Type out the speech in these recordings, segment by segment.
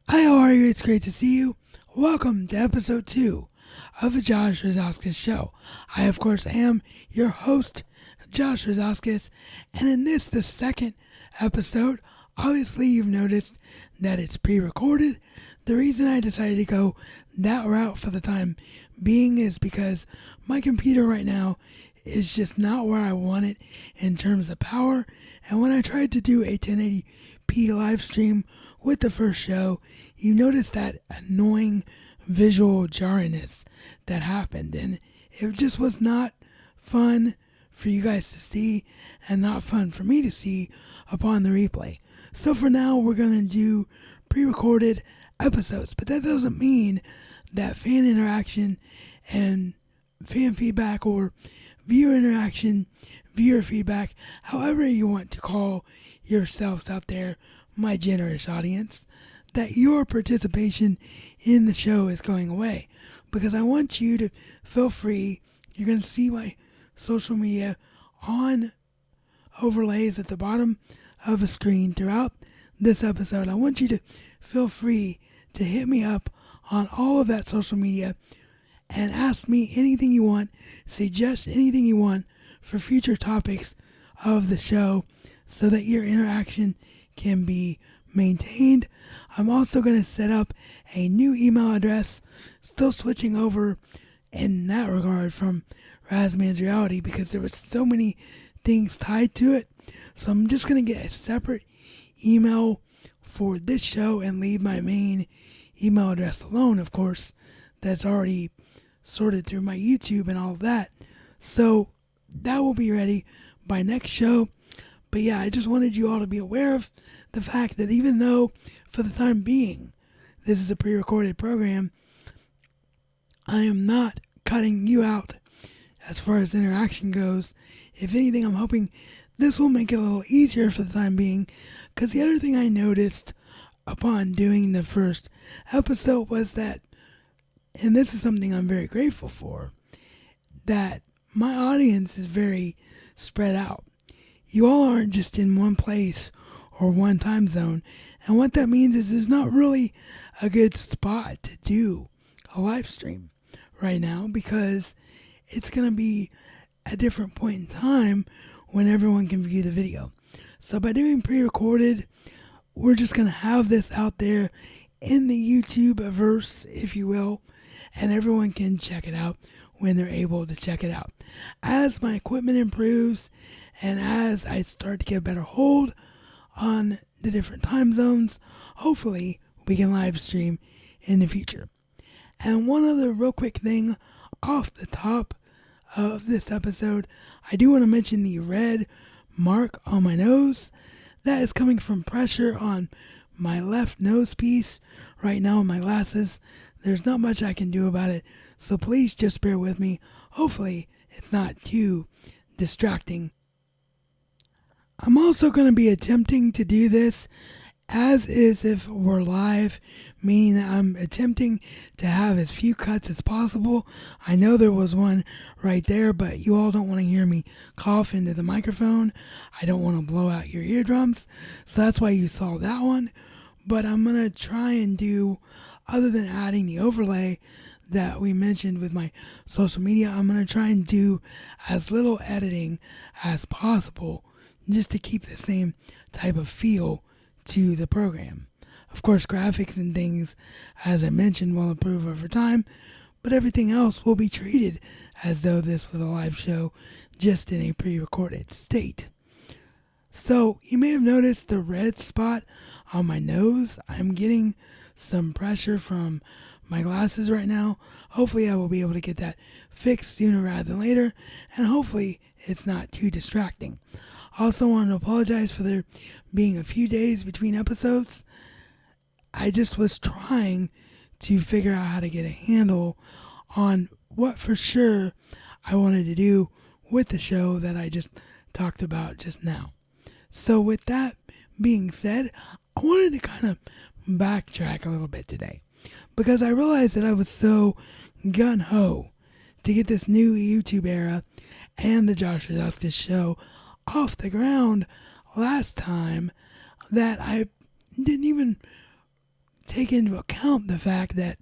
Hi, how are you? It's great to see you. Welcome to episode 2 of the Josh Razauskas Show. I, of course, am your host, Josh Razauskas, and in this, the second episode, obviously you've noticed that it's pre-recorded. The reason I decided to go that route for the time being is because my computer right now is just not where I want it in terms of power, and when I tried to do a 1080p live stream with the first show, you notice that annoying visual jarriness that happened, and it just was not fun for you guys to see and not fun for me to see upon the replay. So for now, we're going to do pre-recorded episodes, but that doesn't mean that fan interaction and fan feedback or viewer interaction, viewer feedback, however you want to call yourselves out there, my generous audience, that your participation in the show is going away. Because I want you to feel free. You're going to see my social media on overlays at the bottom of the screen throughout this episode. I want you to feel free to hit me up on all of that social media and ask me anything you want, suggest anything you want for future topics of the show so that your interaction can be maintained. I'm also going to set up a new email address, still switching over in that regard from Razman's Reality because there were so many things tied to it. So I'm just going to get a separate email for this show and leave my main email address alone, of course, that's already sorted through my YouTube and all of that. So that will be ready by next show. But yeah, I just wanted you all to be aware of the fact that even though, for the time being, this is a pre-recorded program, I am not cutting you out as far as interaction goes. If anything, I'm hoping this will make it a little easier for the time being, because the other thing I noticed upon doing the first episode was that, and this is something I'm very grateful for, that my audience is very spread out. You all aren't just in one place or one time zone, and what that means is there's not really a good spot to do a live stream right now because it's going to be a different point in time when everyone can view the video. So by doing pre-recorded, we're just going to have this out there in the YouTube-verse, if you will, and everyone can check it out when they're able to check it out. As my equipment improves and as I start to get a better hold on the different time zones, hopefully we can live stream in the future. And one other real quick thing off the top of this episode, I do want to mention the red mark on my nose. That is coming from pressure on my left nose piece right now in my glasses. There's not much I can do about it, so please just bear with me. Hopefully it's not too distracting. I'm also going to be attempting to do this as is if we're live, meaning that I'm attempting to have as few cuts as possible. I know there was one right there, but you all don't want to hear me cough into the microphone. I don't want to blow out your eardrums, so that's why you saw that one. But I'm going to try and do, other than adding the overlay that we mentioned with my social media, I'm going to try and do as little editing as possible just to keep the same type of feel to the program. Of course, graphics and things, as I mentioned, will improve over time, but everything else will be treated as though this was a live show, just in a pre-recorded state. So, you may have noticed the red spot on my nose. I'm getting some pressure from my glasses right now. Hopefully I will be able to get that fixed sooner rather than later, and hopefully it's not too distracting. Also want to apologize for there being a few days between episodes. I just was trying to figure out how to get a handle on what for sure I wanted to do with the show that I just talked about just now. So with that being said, I wanted to kind of backtrack a little bit today because I realized that I was so gung-ho to get this new YouTube era and the Josh Razauskas show off the ground last time that I didn't even take into account the fact that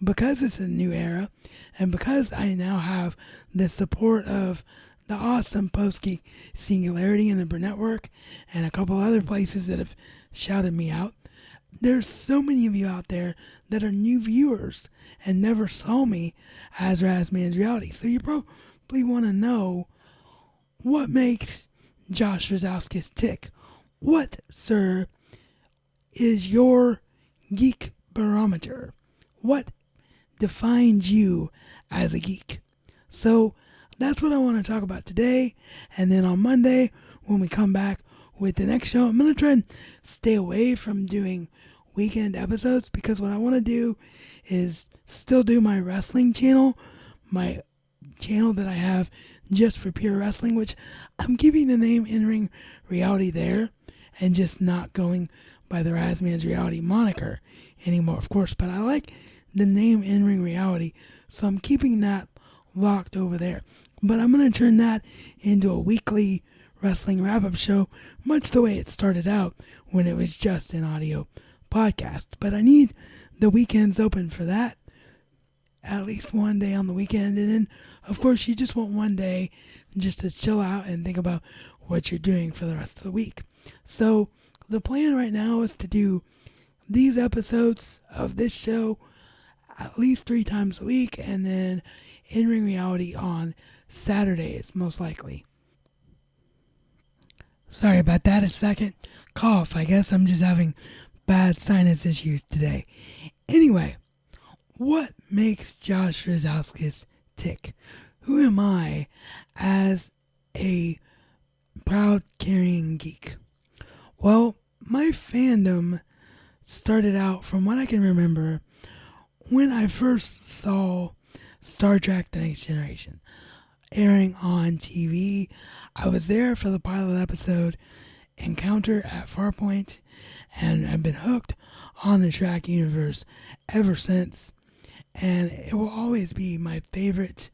because it's a new era and because I now have the support of the awesome Post-Geek Singularity and the Burnett Network and a couple other places that have shouted me out, there's so many of you out there that are new viewers and never saw me as Razman's Reality. So you probably want to know what makes Josh Razauskas tick. What, sir, is your geek barometer? What defines you as a geek? So that's what I want to talk about today. And then on Monday, when we come back with the next show, I'm going to try and stay away from doing weekend episodes because what I want to do is still do my wrestling channel, my channel that I have just for pure wrestling, which I'm keeping the name In-Ring Reality there and just not going by the Razman's Reality moniker anymore, of course. But I like the name In-Ring Reality, so I'm keeping that locked over there. But I'm going to turn that into a weekly wrestling wrap-up show, much the way it started out when it was just an audio podcast. But I need the weekends open for that, at least one day on the weekend. And then, of course, you just want one day just to chill out and think about what you're doing for the rest of the week. So the plan right now is to do these episodes of this show at least 3 times a week, and then In-Ring Reality on Saturdays, most likely. Sorry about that, a second cough. I guess I'm just having bad sinus issues today. Anyway, what makes Josh Razauskas tick? Who am I as a proud carrying geek? Well, my fandom started out, from what I can remember, when I first saw Star Trek The Next Generation airing on TV. I was there for the pilot episode, Encounter at Farpoint, and I've been hooked on the Trek universe ever since. And it will always be my favorite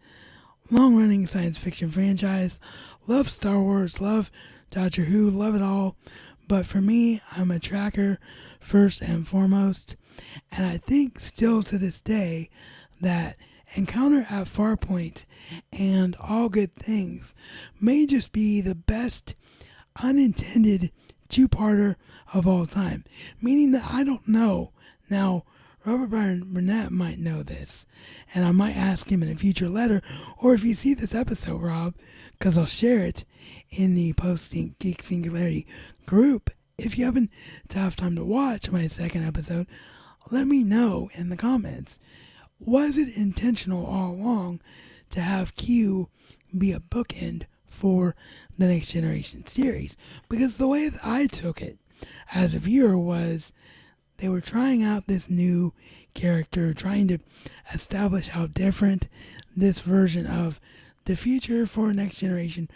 long-running science fiction franchise. Love Star Wars, love Doctor Who, love it all. But for me, I'm a Trekker first and foremost. And I think still to this day that Encounter at Farpoint and All Good Things may just be the best unintended two-parter of all time. Meaning that I don't know. Now, Robert Bryan Burnett might know this, and I might ask him in a future letter, or if you see this episode, Rob, because I'll share it in the Post-Geek Singularity group. If you happen to have time to watch my second episode, let me know in the comments. Was it intentional all along to have Q be a bookend for the Next Generation series? Because the way that I took it as a viewer was they were trying out this new character, trying to establish how different this version of the future for Next Generation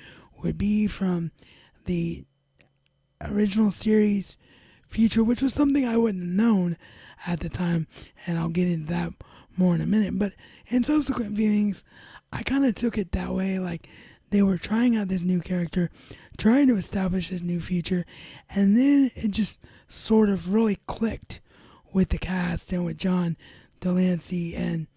would be from the original series future, which was something I wouldn't have known at the time, and I'll get into that more in a minute. But in subsequent viewings, I kind of took it that way, like they were trying out this new character, trying to establish this new future, and then it just sort of really clicked with the cast and with John Delancey and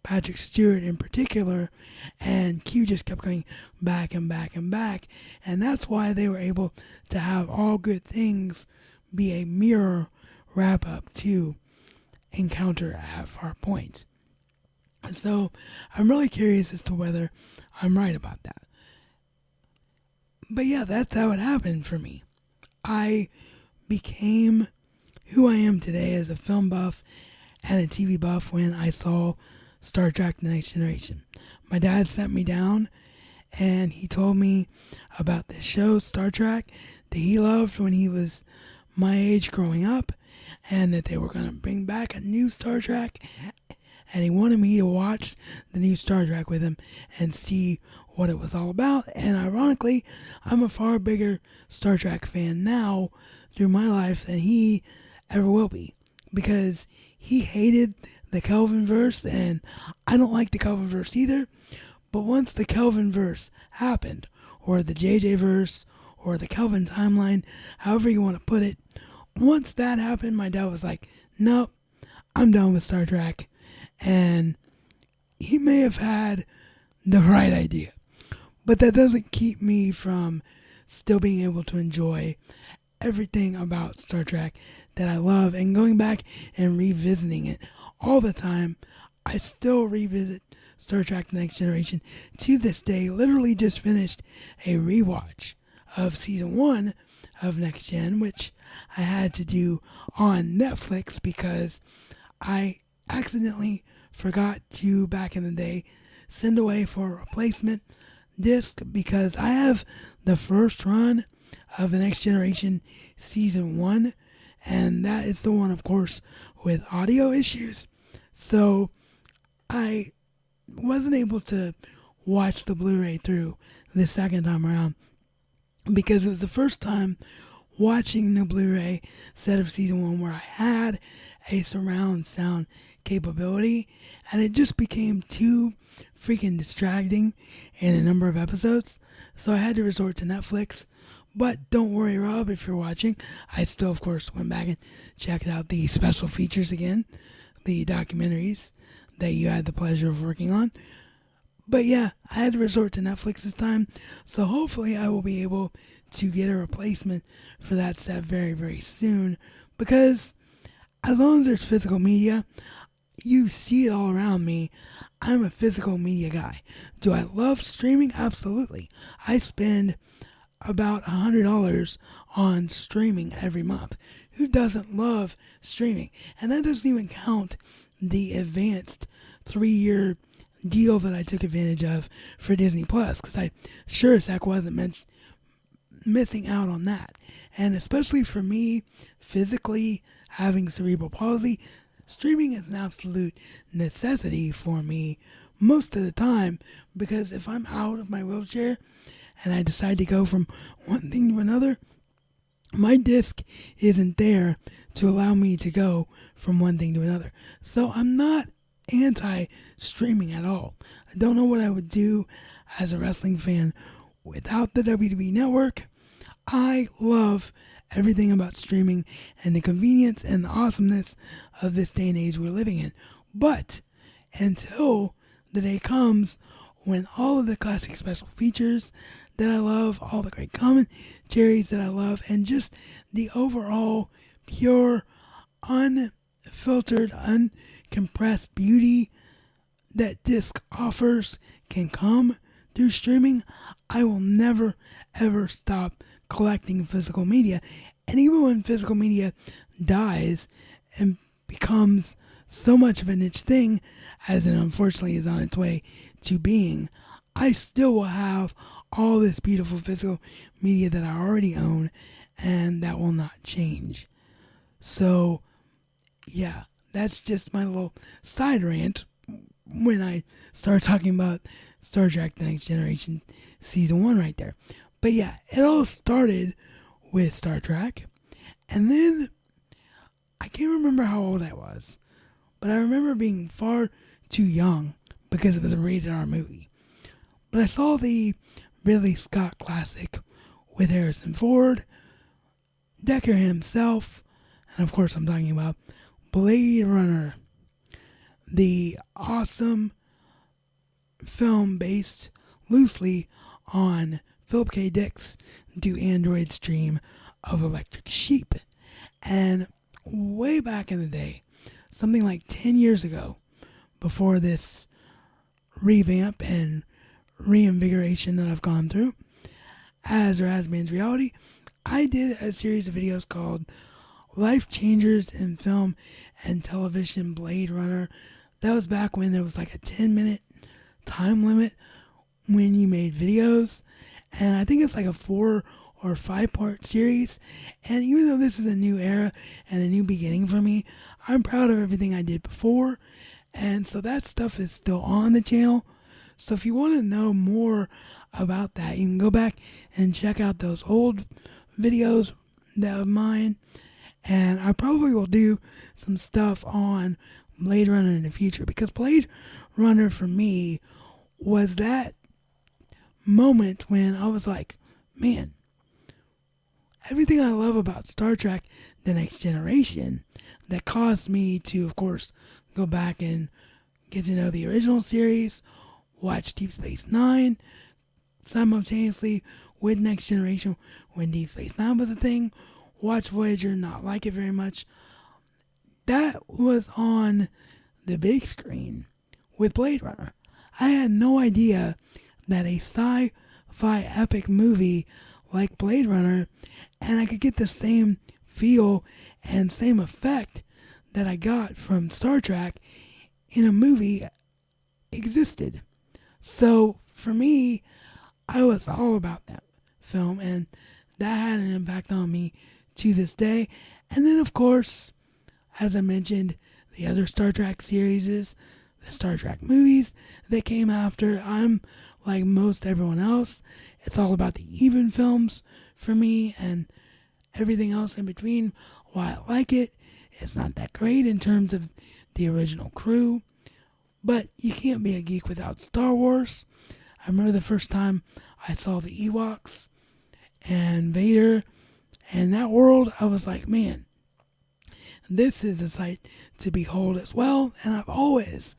Patrick Stewart in particular, and Q just kept going back and back and back, and that's why they were able to have All Good Things be a mirror wrap-up to Encounter at Farpoint. So I'm really curious as to whether I'm right about that. But yeah, that's how it happened for me. I became who I am today as a film buff and a TV buff when I saw Star Trek The Next Generation. My dad sent me down and he told me about this show, Star Trek, that he loved when he was my age growing up, and that they were going to bring back a new Star Trek, and he wanted me to watch the new Star Trek with him and see what it was all about. And ironically, I'm a far bigger Star Trek fan now through my life than he ever will be, because he hated the Kelvinverse, and I don't like the Kelvinverse either. But once the Kelvinverse happened, or the JJ verse, or the Kelvin timeline, however you want to put it, once that happened, my dad was like, nope, I'm done with Star Trek. And he may have had the right idea, but that doesn't keep me from still being able to enjoy everything about Star Trek that I love and going back and revisiting it all the time. I still revisit Star Trek The Next Generation to this day. Literally just finished a rewatch of season 1 of Next Gen, which I had to do on Netflix because I accidentally forgot to, back in the day, send away for a replacement disc because I have the first run of The Next Generation season 1, and that is the one, of course, with audio issues. So I wasn't able to watch the Blu-ray through the second time around because it was the first time watching the Blu-ray set of season 1 where I had a surround sound capability, and it just became too freaking distracting in a number of episodes, so I had to resort to Netflix. But don't worry, Rob, if you're watching, I still, of course, went back and checked out the special features again, the documentaries that you had the pleasure of working on. But yeah, I had to resort to Netflix this time, so hopefully I will be able to get a replacement for that set very, very soon, because as long as there's physical media, you see it all around me. I'm a physical media guy. Do I love streaming? Absolutely. I spend about $100 on streaming every month. Who doesn't love streaming? And that doesn't even count the advanced 3-year deal that I took advantage of for Disney Plus, because I sure as heck wasn't missing out on that. And especially for me, physically having cerebral palsy, streaming is an absolute necessity for me most of the time, because if I'm out of my wheelchair and I decide to go from one thing to another, my disc isn't there to allow me to go from one thing to another. So I'm not anti-streaming at all. I don't know what I would do as a wrestling fan without the WWE Network. I love everything about streaming and the convenience and the awesomeness of this day and age we're living in. But until the day comes when all of the classic special features that I love, all the great commentaries that I love, and just the overall pure, unfiltered, uncompressed beauty that disc offers can come through streaming, I will never ever stop collecting physical media. And even when physical media dies and becomes so much of a niche thing, as it unfortunately is on its way to being, I still will have all this beautiful physical media that I already own, and that will not change. So yeah, that's just my little side rant when I start talking about Star Trek The Next Generation season 1 right there. But yeah, it all started with Star Trek, and then I can't remember how old I was, but I remember being far too young because it was a rated R movie. But I saw the Ridley Scott classic with Harrison Ford, Decker himself, and of course I'm talking about Blade Runner, the awesome film based loosely on Philip K. Dick's Do Androids Dream of Electric Sheep. And way back in the day, something like 10 years ago, before this revamp and reinvigoration that I've gone through as Razman's Reality, I did a series of videos called Life Changers in Film and Television Blade Runner. That was back when there was like a 10-minute time limit when you made videos. And I think it's like a 4 or 5-part series. And even though this is a new era and a new beginning for me, I'm proud of everything I did before. And so that stuff is still on the channel. So if you want to know more about that, you can go back and check out those old videos of mine. And I probably will do some stuff on Blade Runner in the future, because Blade Runner for me was that moment when I was like, man, everything I love about Star Trek The Next Generation, that caused me to, of course, go back and get to know the original series, watch Deep Space Nine simultaneously with Next Generation when Deep Space Nine was a thing, watch Voyager, not like it very much. That was on the big screen with Blade Runner. I had no idea that a sci-fi epic movie like Blade Runner, and I could get the same feel and same effect that I got from Star Trek in a movie existed. So for me, I was all about that film, and that had an impact on me to this day. And then, of course, as I mentioned, the other Star Trek series, the Star Trek movies that came after. I'm like most everyone else. It's all about the even films for me, and everything else in between. While I like it, it's not that great in terms of the original crew. But you can't be a geek without Star Wars. I remember the first time I saw the Ewoks and Vader and that world, I was like, man, this is a sight to behold as well. And I've always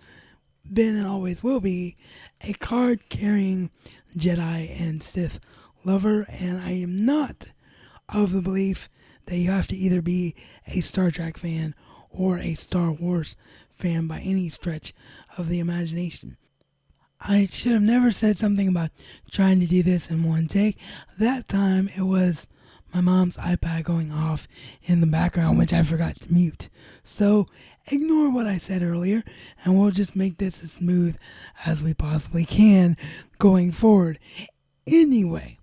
been and always will be a card-carrying Jedi and Sith lover, and I am not of the belief that you have to either be a Star Trek fan or a Star Wars fan by any stretch of the imagination. I should have never said something about trying to do this in one take. That time it was my mom's iPad going off in the background, which I forgot to mute. So ignore what I said earlier, and we'll just make this as smooth as we possibly can going forward. Anyway,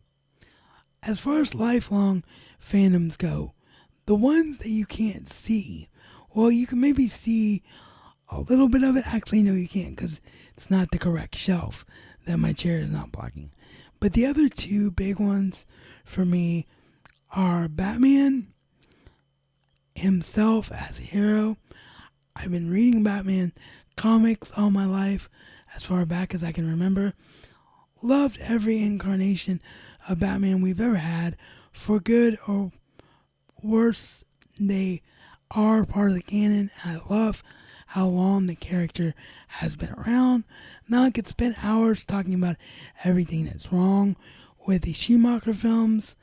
as far as lifelong fandoms go, the ones that you can't see, well, you can maybe see a little bit of it. Actually, no, you can't, because it's not the correct shelf that my chair is not blocking. But the other two big ones for me are Batman himself as a hero. I've been reading Batman comics all my life, as far back as I can remember. Loved every incarnation of Batman we've ever had. For good or worse, they are part of the canon. I love how long the character has been around. Now I could spend hours talking about everything that's wrong with the Schumacher films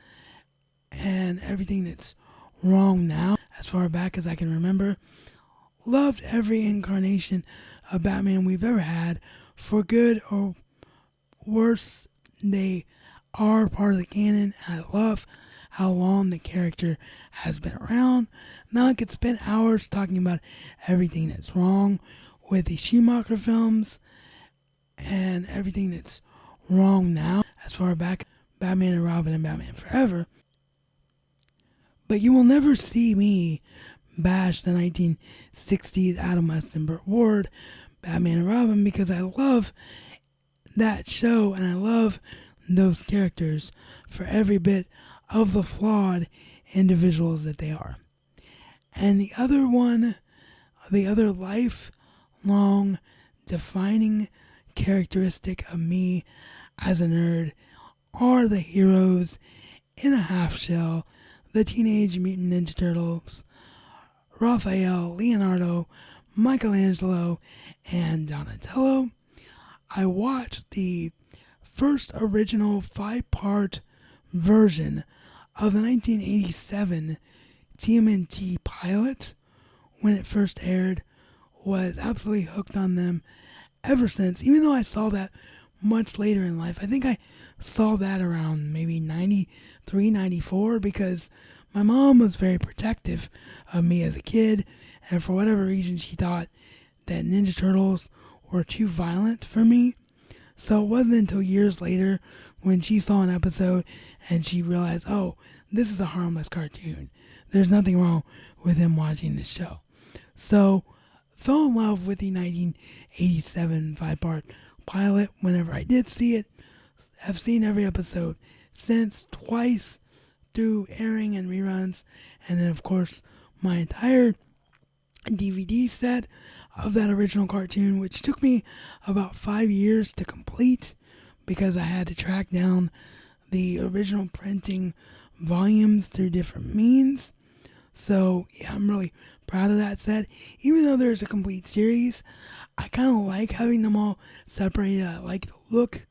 and everything that's wrong now, as far back as I can remember. Loved every incarnation of Batman we've ever had. For good or worse, they are part of the canon. I love how long the character has been around. Now I could spend hours talking about everything that's wrong with the Schumacher films and everything that's wrong now, as far back as Batman and Robin and Batman Forever. But you will never see me bash the 1960s Adam West and Burt Ward Batman and Robin, because I love that show and I love those characters for every bit of the flawed individuals that they are. And the other one, the other lifelong defining characteristic of me as a nerd are the heroes in a half shell, the Teenage Mutant Ninja Turtles, Raphael, Leonardo, Michelangelo, and Donatello. I watched the first original 5-part version of the 1987 TMNT pilot when it first aired. Was absolutely hooked on them ever since, even though I saw that much later in life. I think I saw that around maybe 93, 94, because my mom was very protective of me as a kid, and for whatever reason she thought that Ninja Turtles were too violent for me. So it wasn't until years later when she saw an episode and she realized, oh, this is a harmless cartoon. There's nothing wrong with him watching this show. So fell in love with the 1987 5-part pilot whenever I did see it. I've seen every episode since, twice through airing and reruns, and then of course my entire DVD set of that original cartoon, which took me about 5 years to complete because I had to track down the original printing volumes through different means. So yeah, I'm really proud of that set. Even though there's a complete series, I kind of like having them all separated. I like the look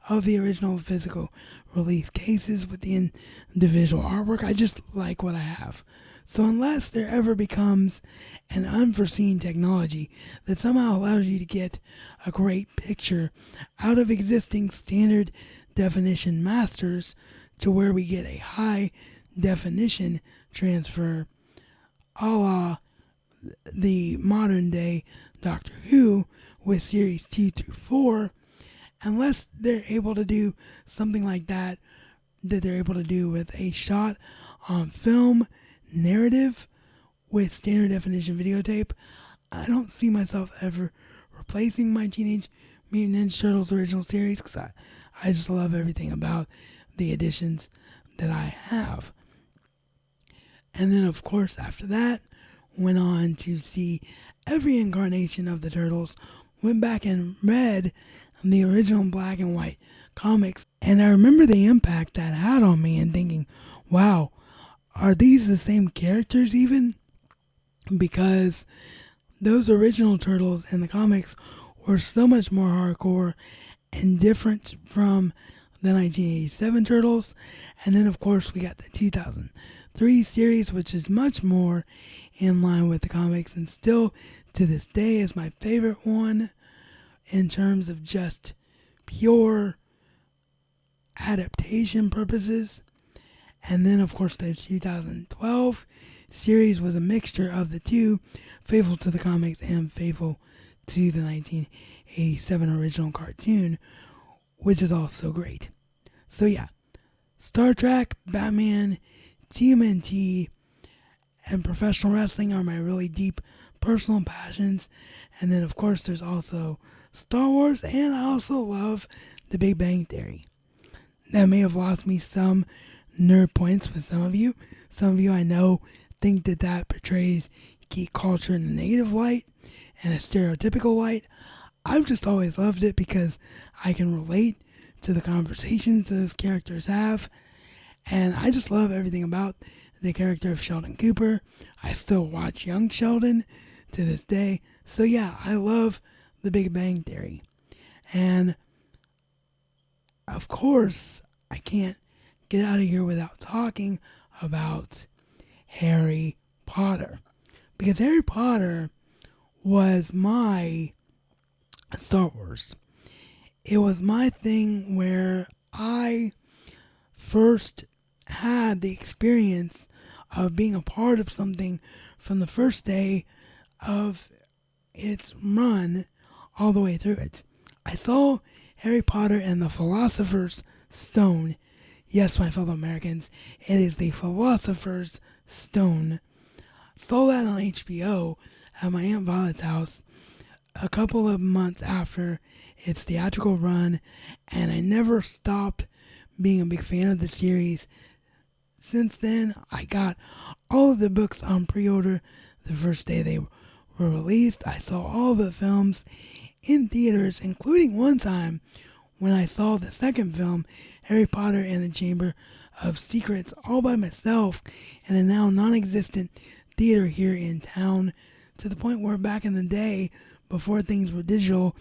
of the original physical release cases with the individual artwork. I just like what I have. So unless there ever becomes an unforeseen technology that somehow allows you to get a great picture out of existing standard definition masters to where we get a high definition transfer a la the modern day Doctor Who with series 2 through 4, unless they're able to do something like that they're able to do with a shot on film narrative with standard definition videotape, I don't see myself ever replacing my Teenage Mutant Ninja Turtles original series because I just love everything about the editions that I have. And then, of course, after that, went on to see every incarnation of the Turtles, went back and read the original black and white comics, and I remember the impact that had on me and thinking, wow, are these the same characters even? Because those original Turtles in the comics were so much more hardcore and different from the 1987 Turtles. And then, of course, we got the 2003 series, which is much more in line with the comics and still to this day is my favorite one in terms of just pure adaptation purposes. And then, of course, the 2012 series was a mixture of the two, faithful to the comics and faithful to the 1987 original cartoon, which is also great. So yeah, Star Trek, Batman, TMNT, and professional wrestling are my really deep personal passions. And then, of course, there's also Star Wars, and I also love The Big Bang Theory. That may have lost me some nerd points with some of you. Some of you I know think that portrays geek culture in a negative light and a stereotypical light. I've just always loved it because I can relate to the conversations those characters have, and I just love everything about the character of Sheldon Cooper. I still watch Young Sheldon to this day. So yeah, I love The Big Bang Theory. And of course, I can't get out of here without talking about Harry Potter. Because Harry Potter was my Star Wars. It was my thing where I first had the experience of being a part of something from the first day of its run all the way through it. I saw Harry Potter and the Philosopher's Stone. Yes, my fellow Americans, it is the Philosopher's Stone. Saw that on HBO at my Aunt Violet's house a couple of months after its theatrical run, and I never stopped being a big fan of the series. Since then, I got all of the books on pre-order the first day they were released. I saw all the films in theaters, including one time when I saw the second film, Harry Potter and the Chamber of Secrets, all by myself in a now non-existent theater here in town, to the point where back in the day, before things were digital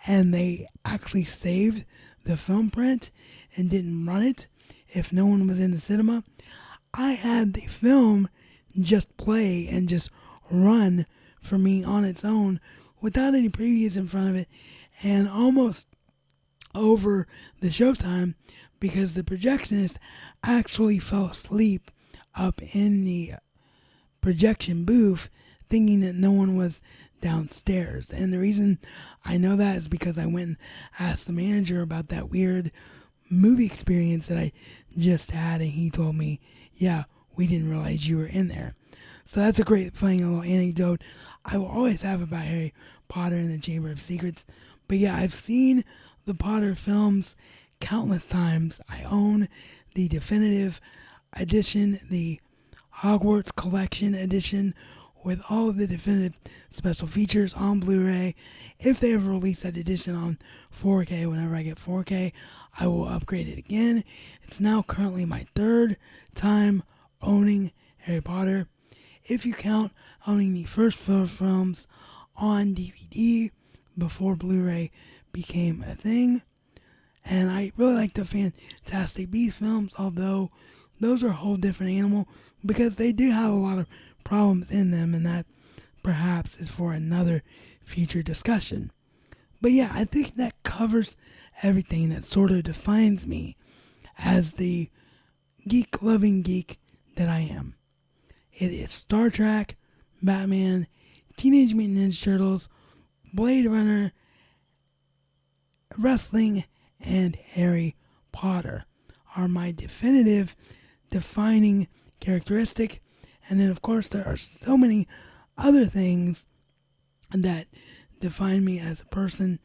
and they actually saved the film print and didn't run it if no one was in the cinema, I had the film just play and just run for me on its own without any previews in front of it, and almost over the showtime because the projectionist actually fell asleep up in the projection booth thinking that no one was downstairs. And the reason I know that is because I went and asked the manager about that weird movie experience that I just had, and he told me, yeah, we didn't realize you were in there. So that's a great funny little anecdote I will always have about Harry Potter and the Chamber of Secrets. But yeah, I've seen the Potter films countless times. I own the definitive edition, the Hogwarts Collection edition, with all of the definitive special features on Blu-ray. If they ever release that edition on 4K, whenever I get 4K, I will upgrade it again. It's now currently my third time owning Harry Potter. if you count owning the first four films on DVD before Blu-ray became a thing. And I really like the Fantastic Beasts films, although those are a whole different animal because they do have a lot of problems in them, and that perhaps is for another future discussion. But yeah, I think that covers everything that sort of defines me as the geek-loving geek that I am. It is Star Trek, Batman, Teenage Mutant Ninja Turtles, Blade Runner, wrestling, and Harry Potter are my definitive defining characteristic. And then of course there are so many other things that define me as a person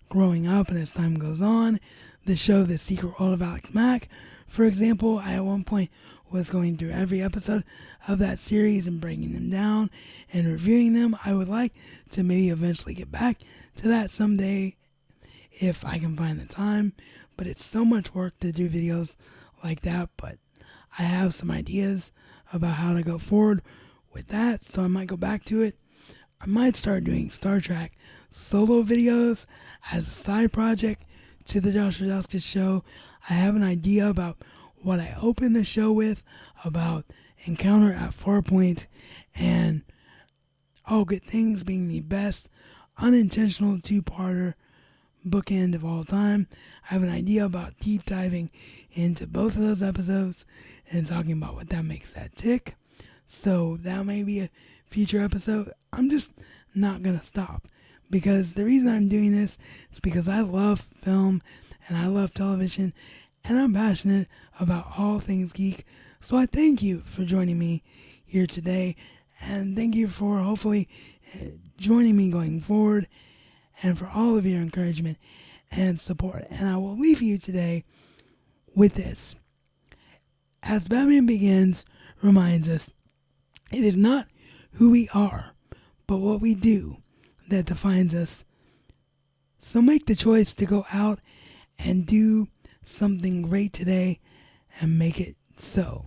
growing up and as time goes on. The show The Secret World of Alex Mack, for example, I at one point was going through every episode of that series and breaking them down and reviewing them. I would like to maybe eventually get back to that someday if I can find the time, but it's so much work to do videos like that. But I have some ideas about how to go forward with that, so I might go back to it. I might start doing Star Trek solo videos as a side project to the Josh Razauskas show. I have an idea about what I open the show with, about Encounter at Farpoint and All Good Things being the best unintentional two-parter bookend of all time. I have an idea about deep diving into both of those episodes and talking about what that makes that tick. So that may be a future episode. I'm just not going to stop, because the reason I'm doing this is because I love film and I love television and I'm passionate about all things geek. So I thank you for joining me here today, and thank you for hopefully joining me going forward, and for all of your encouragement and support. And I will leave you today with this. As Batman Begins reminds us, it is not who we are, but what we do that defines us. So make the choice to go out and do something great today and make it so.